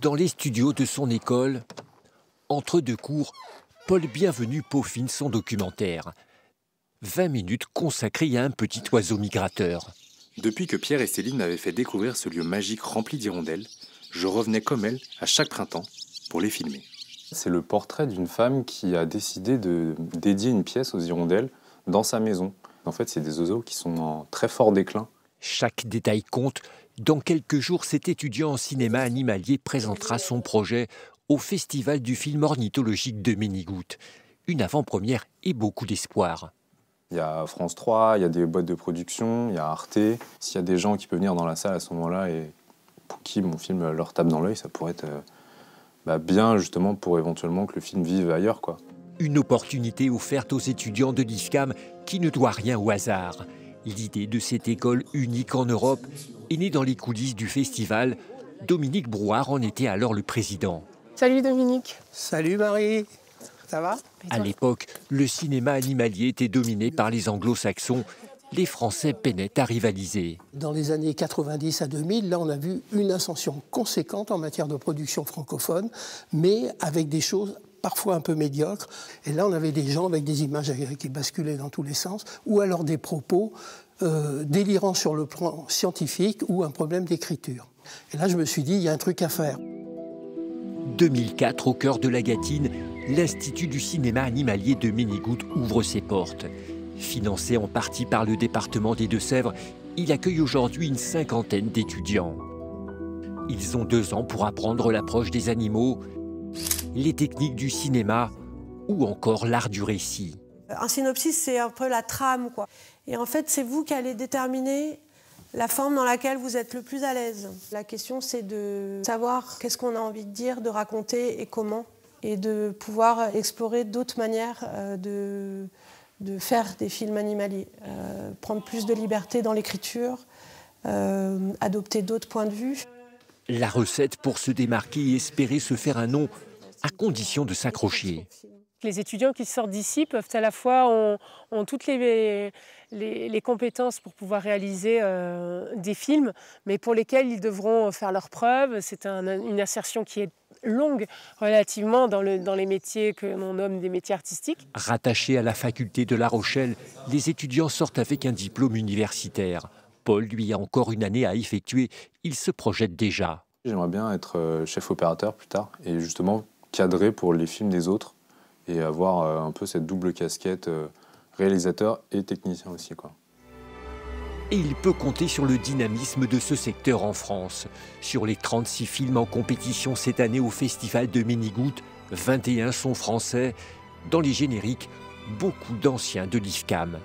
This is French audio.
Dans les studios de son école, entre deux cours, Paul Bienvenu peaufine son documentaire. 20 minutes consacrées à un petit oiseau migrateur. Depuis que Pierre et Céline m'avaient fait découvrir ce lieu magique rempli d'hirondelles, je revenais comme elles à chaque printemps pour les filmer. C'est le portrait d'une femme qui a décidé de dédier une pièce aux hirondelles dans sa maison. En fait, c'est des oiseaux qui sont en très fort déclin. Chaque détail compte. Dans quelques jours, cet étudiant en cinéma animalier présentera son projet au Festival du film ornithologique de Ménigoutte. Une avant-première et beaucoup d'espoir. Il y a France 3, il y a des boîtes de production, il y a Arte. S'il y a des gens qui peuvent venir dans la salle à ce moment-là et pour qui mon film leur tape dans l'œil, ça pourrait être bien justement pour éventuellement que le film vive ailleurs, quoi. Une opportunité offerte aux étudiants de l'IFCAM qui ne doit rien au hasard. L'idée de cette école unique en Europe est née dans les coulisses du festival. Dominique Brouard en était alors le président. Salut Dominique. Salut Marie, ça va? À l'époque, le cinéma animalier était dominé par les anglo-saxons. Les Français peinaient à rivaliser. Dans les années 90 à 2000, là on a vu une ascension conséquente en matière de production francophone, mais avec des choses parfois un peu médiocres. Et là on avait des gens avec des images qui basculaient dans tous les sens, ou alors des propos délirants sur le plan scientifique ou un problème d'écriture. Et là je me suis dit, il y a un truc à faire. 2004, au cœur de la Gâtine, l'Institut du cinéma animalier de Ménigoutte ouvre ses portes. Financé en partie par le département des Deux-Sèvres, il accueille aujourd'hui une cinquantaine d'étudiants. Ils ont 2 ans pour apprendre l'approche des animaux, les techniques du cinéma ou encore l'art du récit. Un synopsis, c'est un peu la trame, quoi. Et en fait, c'est vous qui allez déterminer la forme dans laquelle vous êtes le plus à l'aise. La question, c'est de savoir qu'est-ce qu'on a envie de dire, de raconter et comment, et de pouvoir explorer d'autres manières de faire des films animaliers, prendre plus de liberté dans l'écriture, adopter d'autres points de vue. La recette pour se démarquer et espérer se faire un nom, à condition de s'accrocher. Les étudiants qui sortent d'ici peuvent à la fois ont toutes les compétences pour pouvoir réaliser des films, mais pour lesquels ils devront faire leurs preuves. C'est une insertion qui est longue relativement dans les métiers que l'on nomme des métiers artistiques. Rattachés à la faculté de La Rochelle, les étudiants sortent avec un diplôme universitaire. Paul, lui, a encore une année à effectuer. Il se projette déjà. J'aimerais bien être chef opérateur plus tard et justement cadrer pour les films des autres et avoir un peu cette double casquette réalisateur et technicien aussi, quoi. Et il peut compter sur le dynamisme de ce secteur en France. Sur les 36 films en compétition cette année au Festival de Ménigoutte, 21 sont français. Dans les génériques, beaucoup d'anciens de l'IFCAM.